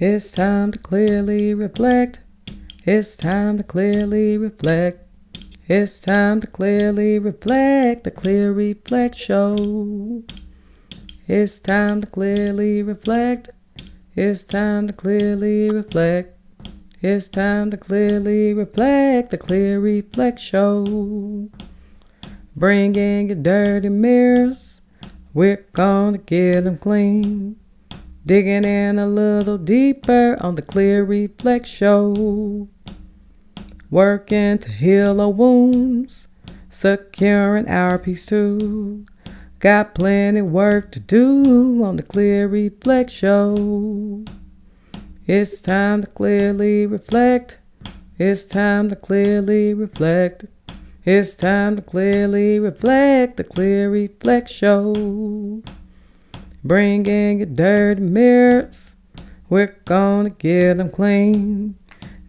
It's time to clearly reflect. It's time to clearly reflect. It's time to clearly reflect. The Clear Reflect Show. It's time to clearly reflect. It's time to clearly reflect. It's time to clearly reflect. The Clear Reflect Show. Bring in your dirty mirrors. We're gonna get them clean. Digging in a little deeper on the Clear Reflect Show. Working to heal our wounds, securing our peace too. Got plenty work to do on the Clear Reflect Show. It's time to clearly reflect. It's time to clearly reflect. It's time to clearly reflect. The Clear Reflect Show. Bring in your dirty mirrors. We're gonna get them clean.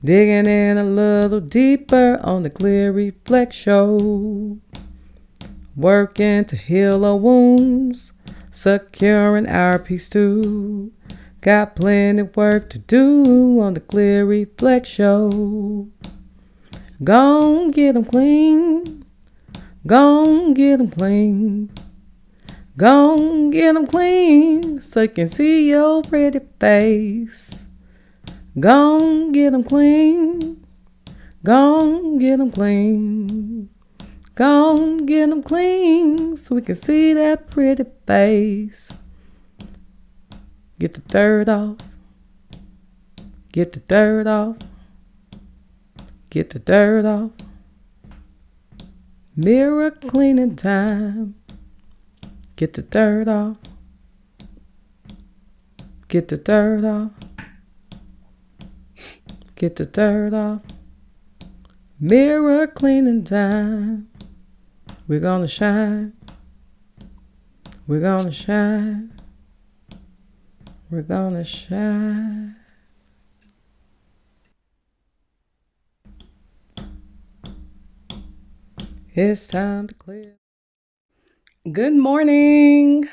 Digging in a little deeper on the Clear Reflect Show. Working to heal our wounds, securing our peace too. Got plenty work to do on the Clear Reflect Show. Gon' get them clean. Gon' get them clean. Gon' get them clean so you can see your pretty face. Gon' get them clean. Gon' get them clean. Gon' get them clean so we can see that pretty face. Get the dirt off. Get the dirt off. Get the dirt off. Mirror cleaning time. Get the dirt off. Get the dirt off. Get the dirt off. Mirror cleaning time. We're gonna shine. We're gonna shine. We're gonna shine. It's time to clear. Good morning,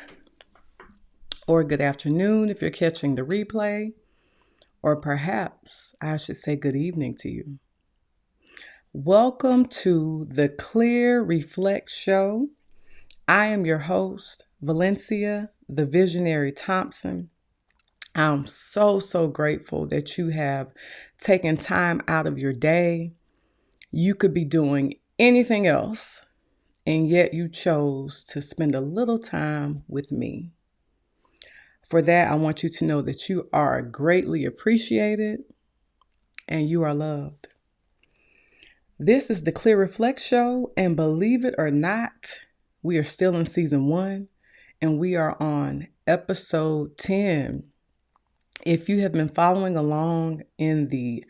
or good afternoon if you're catching the replay, or perhaps I should say good evening to you. Welcome to the Clear Reflect Show. I am your host, Valencia, the Visionary Thompson. I'm so grateful that you have taken time out of your day. You could be doing anything else, and yet you chose to spend a little time with me. For that, I want you to know that you are greatly appreciated and you are loved. This is the Clear Reflect Show, and believe it or not, we are still in season 1 and we are on episode 10. If you have been following along in the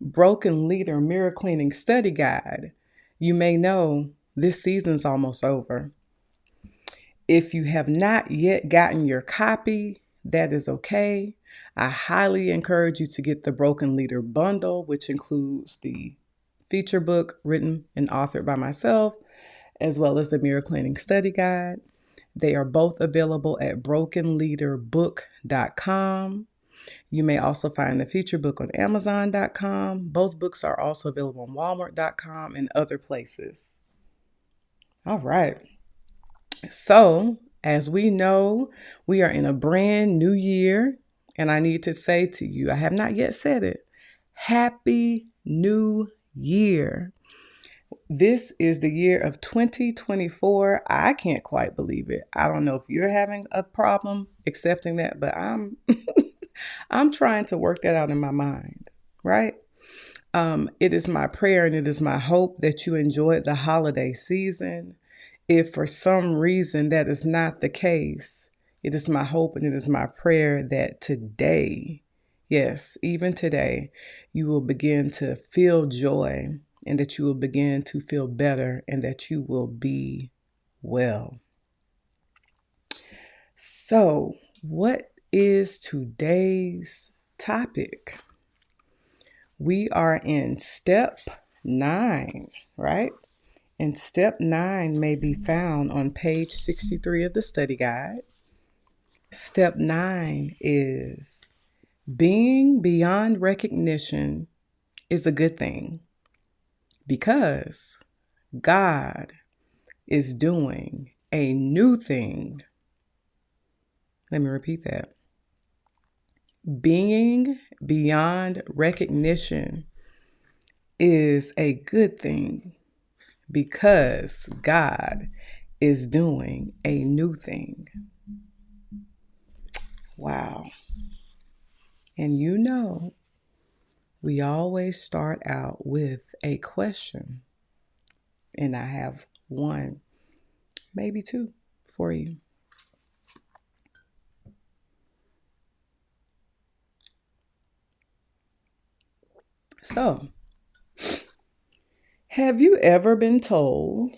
Broken Leader Mirror Cleaning Study Guide, you may know this season's almost over. If you have not yet gotten your copy, that is okay. I highly encourage you to get the Broken Leader Bundle, which includes the feature book written and authored by myself, as well as the Mirror Cleaning Study Guide. They are both available at brokenleaderbook.com. You may also find the feature book on Amazon.com. Both books are also available on Walmart.com and other places. All right. So, as we know, we are in a brand new year, and I need to say to you, I have not yet said it, Happy New Year. This is the year of 2024. I can't quite believe it. I don't know if you're having a problem accepting that, but I'm I'm trying to work that out in my mind, right? It is my prayer and it is my hope that you enjoyed the holiday season. If for some reason that is not the case, it is my hope and it is my prayer that today, yes, even today, you will begin to feel joy and that you will begin to feel better and that you will be well. So, what is today's topic? We are in step 9, right? And step 9 may be found on page 63 of the study guide. Step 9 is Being beyond recognition is a good thing because God is doing a new thing. Let me repeat that. Being beyond recognition is a good thing because God is doing a new thing. Wow. And you know, we always start out with a question. And I have one, maybe two for you. So, have you ever been told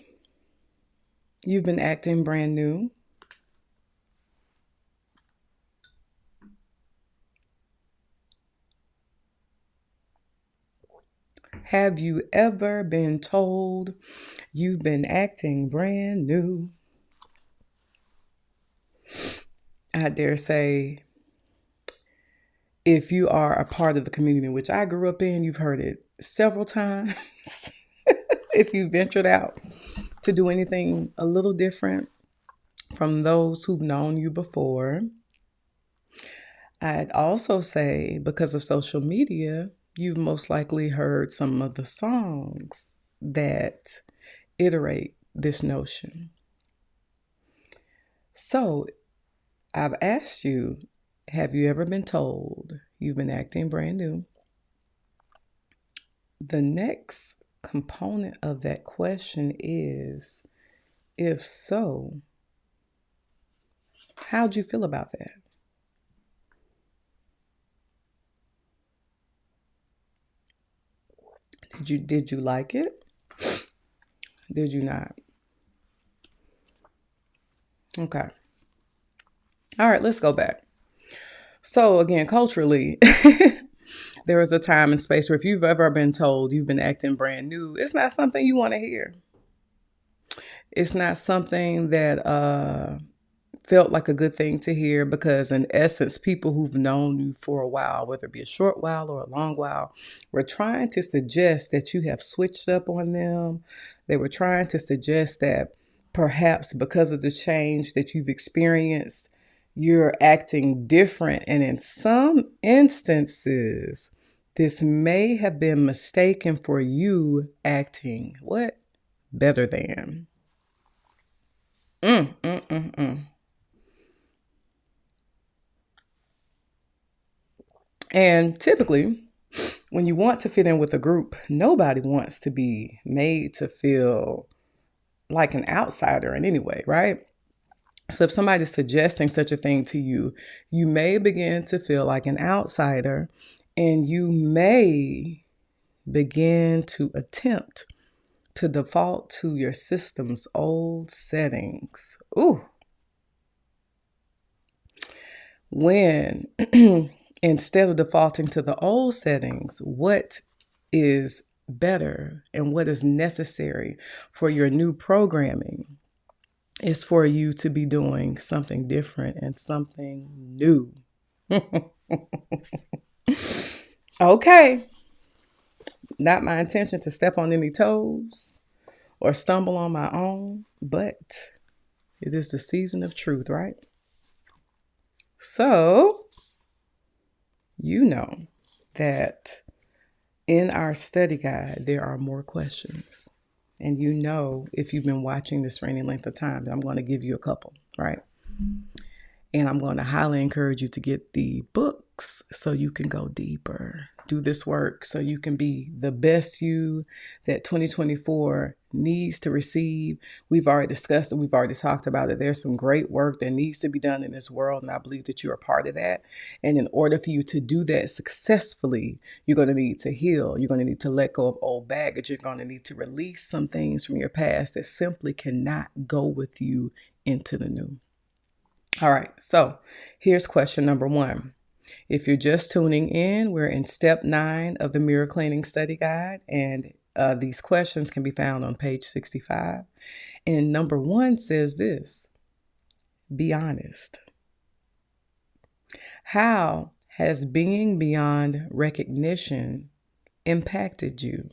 you've been acting brand new? Have you ever been told you've been acting brand new? I dare say, if you are a part of the community in which I grew up in, you've heard it several times. If you ventured out to do anything a little different from those who've known you before, I'd also say because of social media, you've most likely heard some of the songs that iterate this notion. So I've asked you, have you ever been told you've been acting brand new? The next component of that question is, if so, how'd you feel about that? Did you like it? Did you not? Okay. All right, let's go back. So again, culturally, there is a time and space where if you've ever been told you've been acting brand new, it's not something you want to hear. It's not something that felt like a good thing to hear because, in essence, people who've known you for a while, whether it be a short while or a long while, were trying to suggest that you have switched up on them. They were trying to suggest that perhaps because of the change that you've experienced, you're acting different. And in some instances, this may have been mistaken for you acting what? Better than. Mm, mm, mm, mm. And typically, when you want to fit in with a group, nobody wants to be made to feel like an outsider in any way, right? So if somebody's suggesting such a thing to you, you may begin to feel like an outsider and you may begin to attempt to default to your system's old settings. Ooh. When instead of defaulting to the old settings, what is better and what is necessary for your new programming is for you to be doing something different and something new. Okay, not my intention to step on any toes or stumble on my own, but it is the season of truth, right? So, you know that in our study guide, there are more questions. And you know, if you've been watching this for any length of time, I'm going to give you a couple, right? And I'm going to highly encourage you to get the books so you can go deeper. Do this work so you can be the best you that 2024 needs to receive. We've already discussed it. We've already talked about it. There's some great work that needs to be done in this world, and I believe that you're a part of that. And in order for you to do that successfully, you're going to need to heal. You're going to need to let go of old baggage. You're going to need to release some things from your past that simply cannot go with you into the new. All right, so here's question number 1. If you're just tuning in, we're in step 9 of the Mirror Cleaning Study Guide, and these questions can be found on page 65. And number 1 says this: be honest. How Has being beyond recognition impacted you?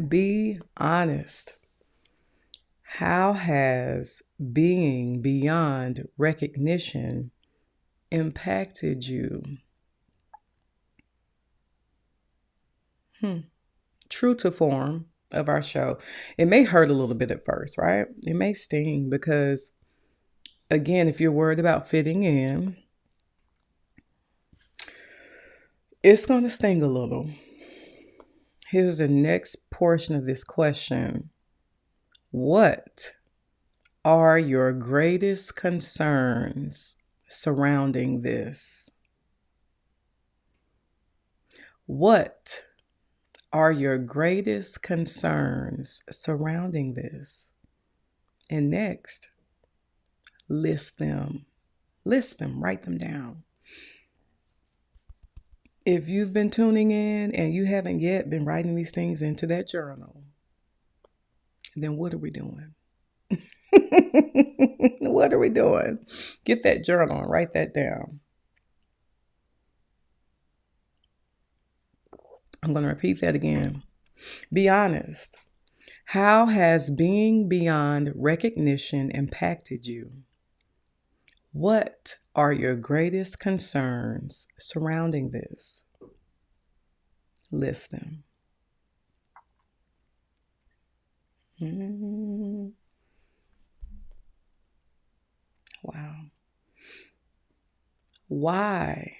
Be honest. How has being beyond recognition impacted you? True to form of our show, it may hurt a little bit at first, right? It may sting because, again, if you're worried about fitting in, it's going to sting a little. Here's the next portion of this question. What are your greatest concerns surrounding this? What are your greatest concerns surrounding this? And next, list them. List them, write them down. If you've been tuning in and you haven't yet been writing these things into that journal, then what are we doing? What are we doing? Get that journal and write that down. I'm going to repeat that again. Be honest. How has being beyond recognition impacted you? What are your greatest concerns surrounding this? List them. Wow. Why?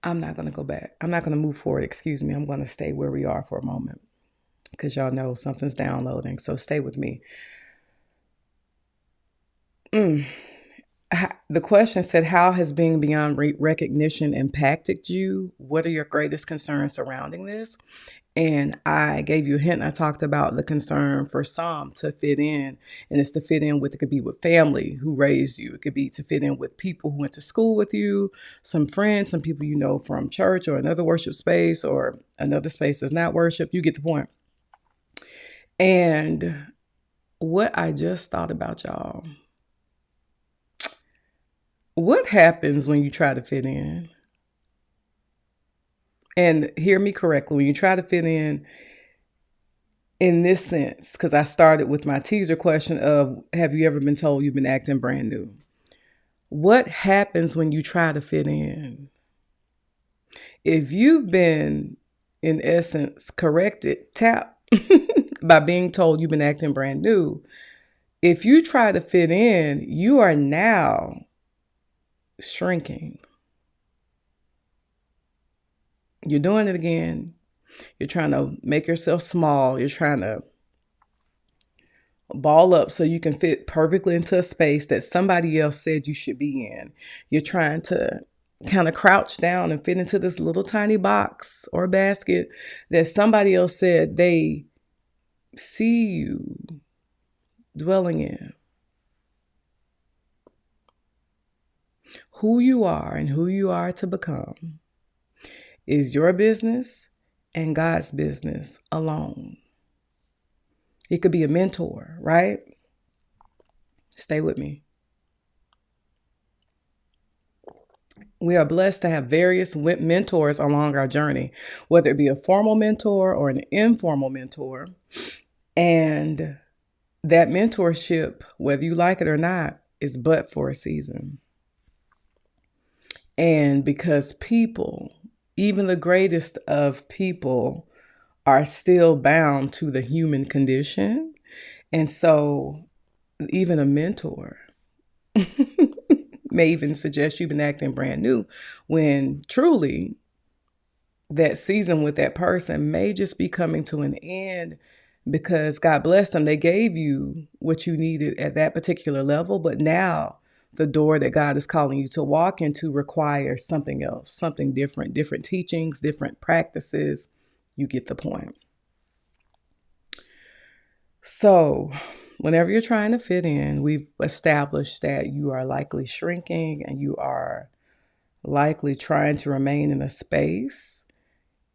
I'm not going to go back. I'm not going to move forward. Excuse me. I'm going to stay where we are for a moment because y'all know something's downloading. So stay with me. The question said, how has being beyond recognition impacted you? What are your greatest concerns surrounding this? And I gave you a hint. I talked about the concern for some to fit in, and it's to fit in with, it could be with family who raised you. It could be to fit in with people who went to school with you, some friends, some people you know from church or another worship space or another space that's not worship. You get the point. And what I just thought about, y'all, what happens when you try to fit in? And hear me correctly, when you try to fit in this sense, because I started with my teaser question of, have you ever been told you've been acting brand new? What happens when you try to fit in? If you've been, in essence, corrected, tap, by being told you've been acting brand new, if you try to fit in, you are now shrinking. You're doing it again. You're trying to make yourself small. You're trying to ball up so you can fit perfectly into a space that somebody else said you should be in. You're trying to kind of crouch down and fit into this little tiny box or basket that somebody else said they see you dwelling in. Who you are and who you are to become is your business and God's business alone. It could be a mentor, right? Stay with me. We are blessed to have various mentors along our journey, whether it be a formal mentor or an informal mentor. And that mentorship, whether you like it or not, is but for a season. And because people, even the greatest of people, are still bound to the human condition. And so even a mentor may even suggest you've been acting brand new when truly that season with that person may just be coming to an end because God bless them. They gave you what you needed at that particular level, but now the door that God is calling you to walk into requires something else, something different, different teachings, different practices. You get the point. So whenever you're trying to fit in, we've established that you are likely shrinking and you are likely trying to remain in a space,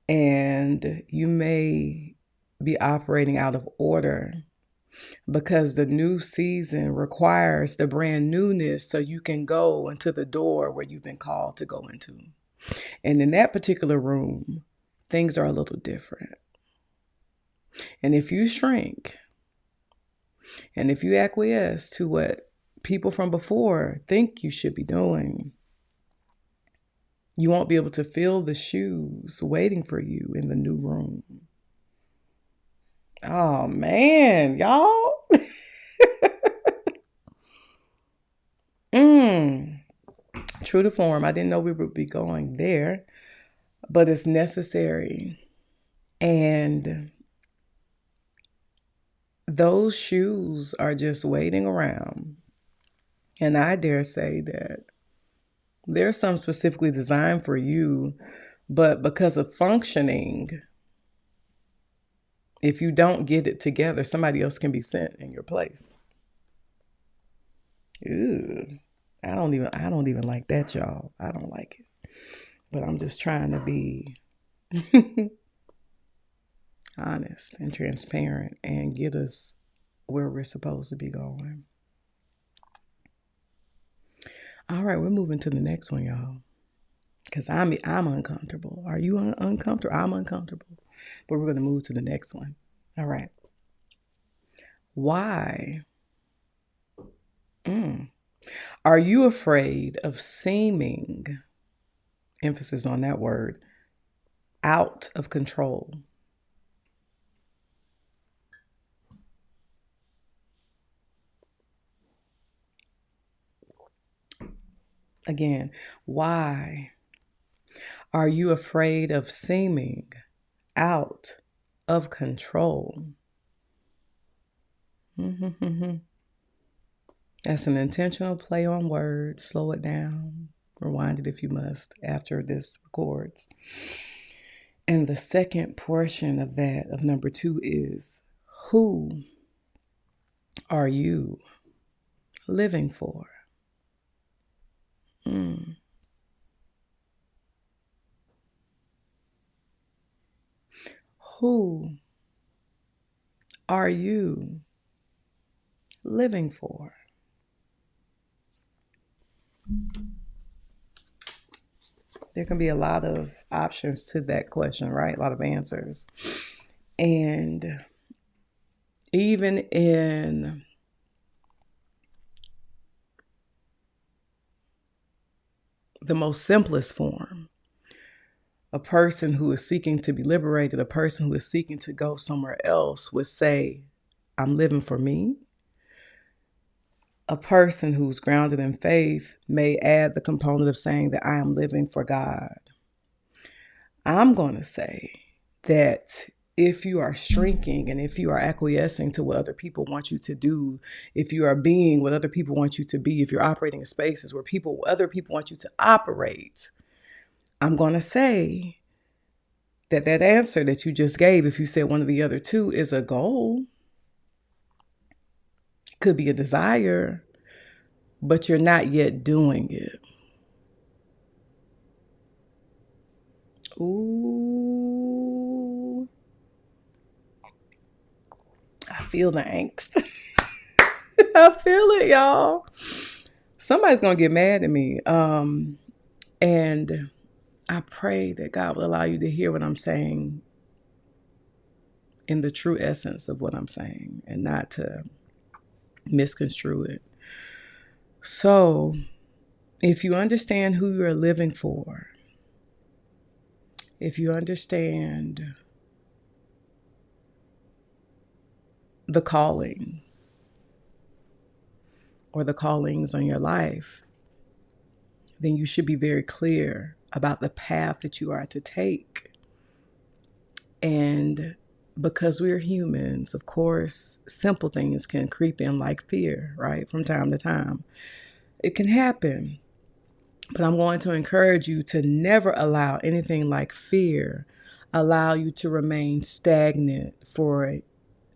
and you may be operating out of order because the new season requires the brand newness so you can go into the door where you've been called to go into. And in that particular room, things are a little different. And if you shrink and if you acquiesce to what people from before think you should be doing, you won't be able to feel the shoes waiting for you in the new room. Oh man, y'all. True to form. I didn't know we would be going there, but it's necessary. And those shoes are just waiting around. And I dare say that there's some specifically designed for you, but because of functioning, if you don't get it together, somebody else can be sent in your place. Ew. I don't even like that, y'all. I don't like it. But I'm just trying to be honest and transparent and get us where we're supposed to be going. All right, we're moving to the next one, y'all. Because I'm uncomfortable. Are you uncomfortable? I'm uncomfortable. But we're going to move to the next one. All right. Why are you afraid of seeming, emphasis on that word, out of control? Again, why are you afraid of seeming out of control? That's an intentional play on words. Slow it down. Rewind it if you must after this records. And the second portion of that, of number 2, is who are you living for? Who are you living for? There can be a lot of options to that question, right? A lot of answers. And even in the most simplest form, a person who is seeking to be liberated, a person who is seeking to go somewhere else would say, I'm living for me. A person who's grounded in faith may add the component of saying that I am living for God. I'm going to say that if you are shrinking and if you are acquiescing to what other people want you to do, if you are being what other people want you to be, if you're operating in spaces where other people want you to operate, I'm going to say that answer that you just gave, if you said one of the other two, is a goal. Could be a desire, but you're not yet doing it. Ooh. I feel the angst. I feel it, y'all. Somebody's going to get mad at me. And I pray that God will allow you to hear what I'm saying in the true essence of what I'm saying and not to misconstrue it. So, if you understand who you're living for, if you understand the calling or the callings on your life, then you should be very clear about the path that you are to take. And because we're humans, of course, simple things can creep in like fear, right? From time to time. It can happen. But I'm going to encourage you to never allow anything like fear allow you to remain stagnant for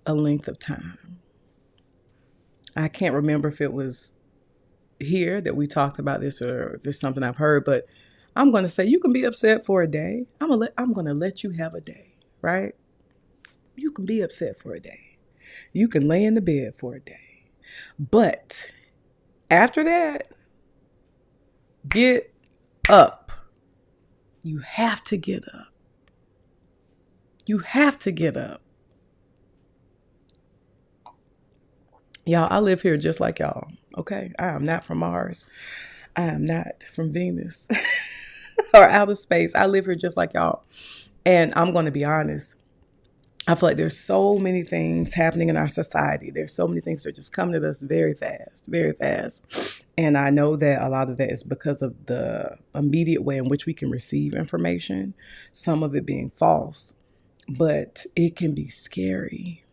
a length of time. I can't remember if it was here that we talked about this or if it's something I've heard, but I'm going to say you can be upset for a day. I'm going to let you have a day, right? You can be upset for a day. You can lay in the bed for a day. But after that, get up. You have to get up. You have to get up. Y'all, I live here just like y'all. Okay? I am not from Mars. I am not from Venus or outer space. I live here just like y'all. And I'm going to be honest. I feel like there's so many things happening in our society. There's so many things that are just coming at us very fast, very fast. And I know that a lot of that is because of the immediate way in which we can receive information, some of it being false, but it can be scary.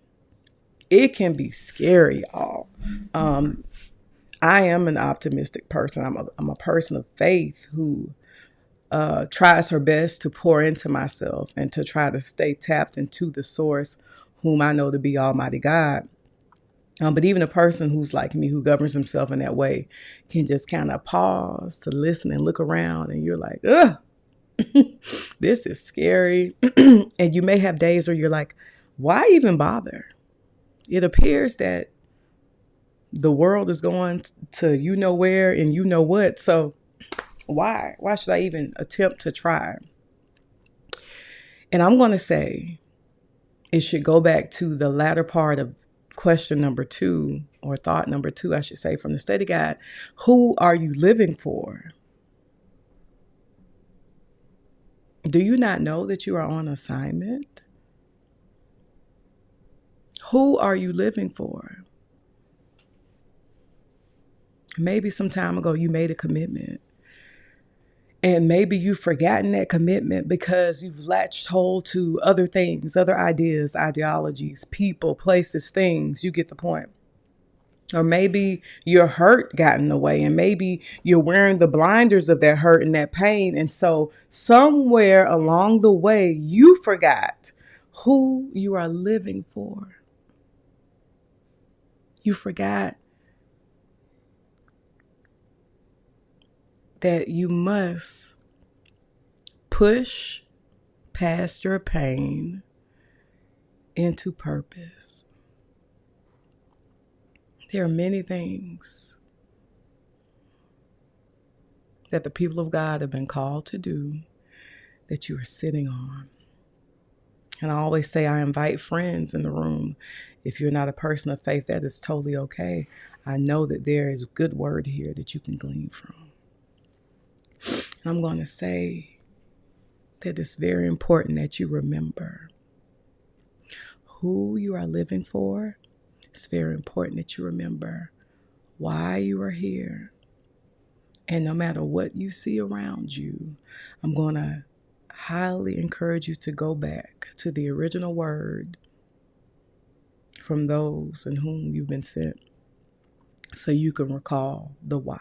It can be scary, y'all. I am an optimistic person. I'm a person of faith who tries her best to pour into myself and to try to stay tapped into the source, whom I know to be Almighty God. But even a person who's like me, who governs himself in that way, can just kind of pause to listen and look around, and you're like, ugh, this is scary. And you may have days where you're like, why even bother? It appears that the world is going to you know where and you know what. So why should I even attempt to try? And I'm going to say it should go back to the latter part of question number 2, or thought number 2, I should say, from the study guide. Who are you living for? Do you not know that you are on assignment? Who are you living for? Maybe some time ago you made a commitment. And maybe you've forgotten that commitment because you've latched hold to other things, other ideas, ideologies, people, places, things. You get the point. Or maybe your hurt got in the way, and maybe you're wearing the blinders of that hurt and that pain. And so somewhere along the way, you forgot who you are living for. You forgot that you must push past your pain into purpose. There are many things that the people of God have been called to do that you are sitting on. And I always say I invite friends in the room. If you're not a person of faith, that is totally okay. I know that there is good word here that you can glean from. And I'm going to say that it's very important that you remember who you are living for. It's very important that you remember why you are here. And no matter what you see around you, I'm going to highly encourage you to go back to the original word from those in whom you've been sent, so you can recall the why.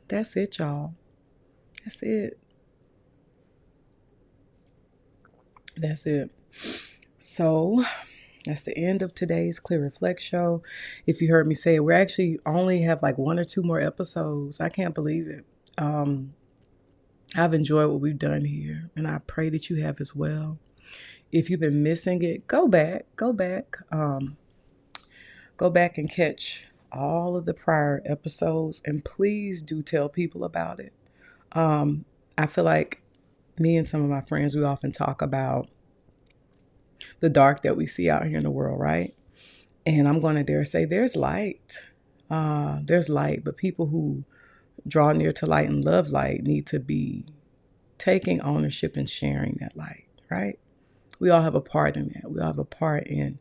That's it, y'all. That's it. That's it. So that's the end of today's Clear Reflect show. If you heard me say it, we actually only have like 1 or 2 more episodes. I can't believe it. I've enjoyed what we've done here, and I pray that you have as well. If you've been missing it, go back and catch all of the prior episodes, and please do tell people about it. I feel like me and some of my friends, we often talk about the dark that we see out here in the world, right? And I'm going to dare say there's light. There's light, but people who draw near to light and love light need to be taking ownership and sharing that light, right? We all have a part in that. We all have a part in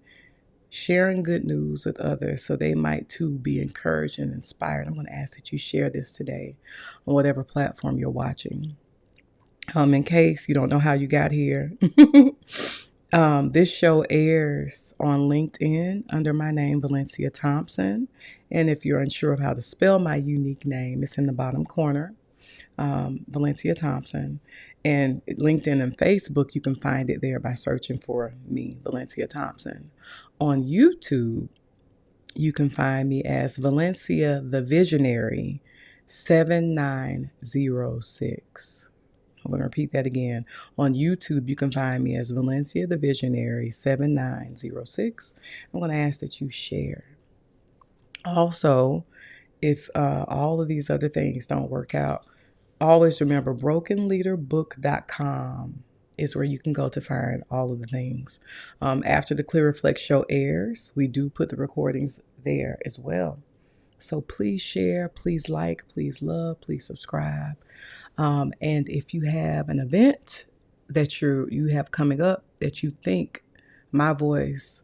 sharing good news with others so they might too be encouraged and inspired. I'm going to ask that you share this today on whatever platform you're watching. In case you don't know how you got here, this show airs on LinkedIn under my name, Valencia Thompson. And if you're unsure of how to spell my unique name, it's in the bottom corner, Valencia Thompson. And LinkedIn and Facebook, you can find it there by searching for me, Valencia Thompson. On YouTube, you can find me as Valencia the Visionary, 7906. I'm going to repeat that again. On YouTube, you can find me as Valencia the Visionary 7906. I'm going to ask that you share. Also, if all of these other things don't work out, always remember brokenleaderbook.com is where you can go to find all of the things. After the Clear Reflect show airs, we do put the recordings there as well. So please share, please like, please love, please subscribe. And if you have an event that you have coming up that you think my voice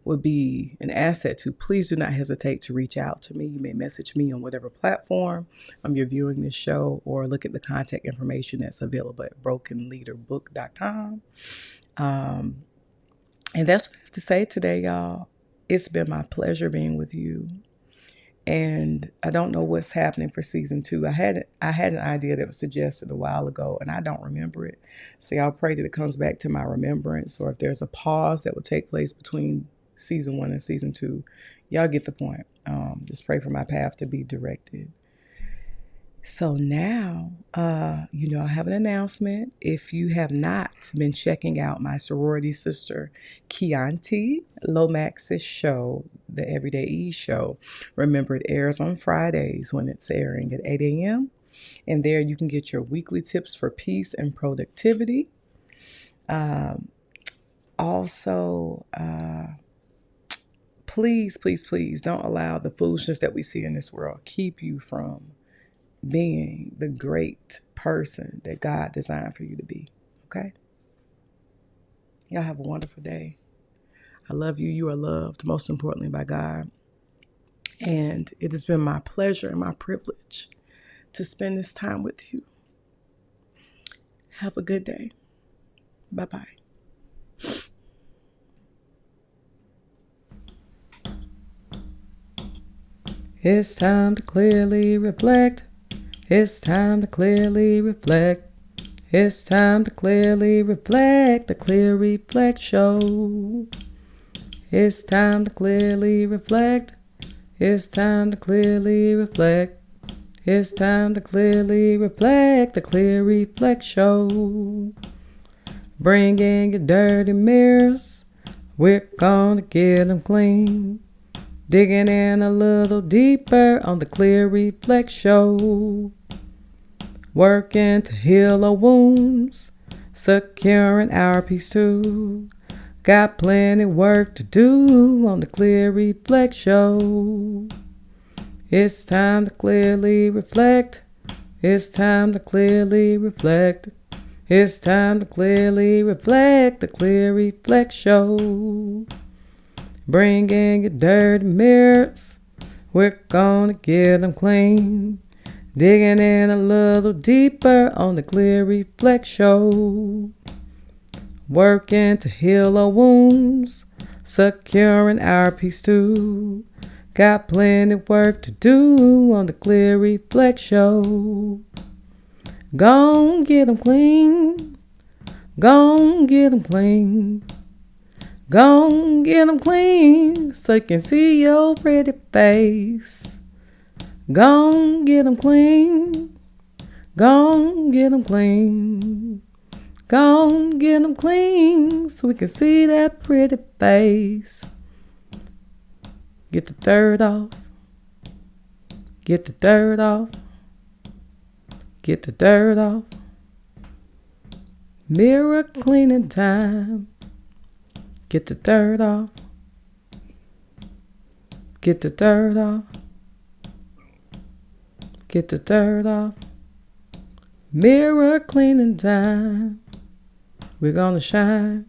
would be an asset to, please do not hesitate to reach out to me. You may message me on whatever platform you're viewing this show, or look at the contact information that's available at brokenleaderbook.com. And that's what I have to say today, y'all. It's been my pleasure being with you. And I don't know what's happening for season 2. I had an idea that was suggested a while ago, and I don't remember it. So y'all pray that it comes back to my remembrance, or if there's a pause that will take place between season 1 and season 2. Y'all get the point. Just pray for my path to be directed. So now, I have an announcement. If you have not been checking out my sorority sister, Keonti Lomax's show, the Everyday Ease show, remember it airs on Fridays when it's airing at 8 a.m. And there you can get your weekly tips for peace and productivity. Also, please, please, please don't allow the foolishness that we see in this world keep you from being the great person that God designed for you to be. Okay? Y'all have a wonderful day. I love you. You are loved, most importantly, by God. And it has been my pleasure and my privilege to spend this time with you. Have a good day. Bye-bye. It's time to clearly reflect. It's time to clearly reflect. It's time to clearly reflect. The Clear Reflect Show. It's time to clearly reflect. It's time to clearly reflect. It's time to clearly reflect. The Clear Reflect Show. Bring in your dirty mirrors. We're gonna get them clean. Digging in a little deeper on the Clear Reflect Show. Working to heal our wounds, securing our peace too. Got plenty work to do on the Clear Reflect Show. It's time to clearly reflect. It's time to clearly reflect. It's time to clearly reflect. The Clear Reflect Show. Bring in your dirty mirrors. We're gonna get them clean. Digging in a little deeper on the Clear Reflect Show. Working to heal our wounds, securing our peace too. Got plenty work to do on the Clear Reflect Show. Gon' get 'em clean. Gon' get 'em clean. Gon' get 'em clean so you can see your pretty face. Gon' get 'em clean. Gon' get 'em clean. Gon' get 'em clean so we can see that pretty face. Get the dirt off. Get the dirt off. Get the dirt off. Mirror cleaning time. Get the dirt off. Get the dirt off. Get the dirt off. Mirror cleaning time. We're gonna shine.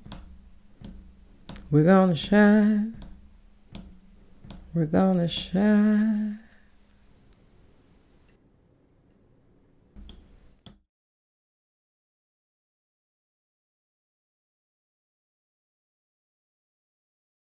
We're gonna shine. We're gonna shine.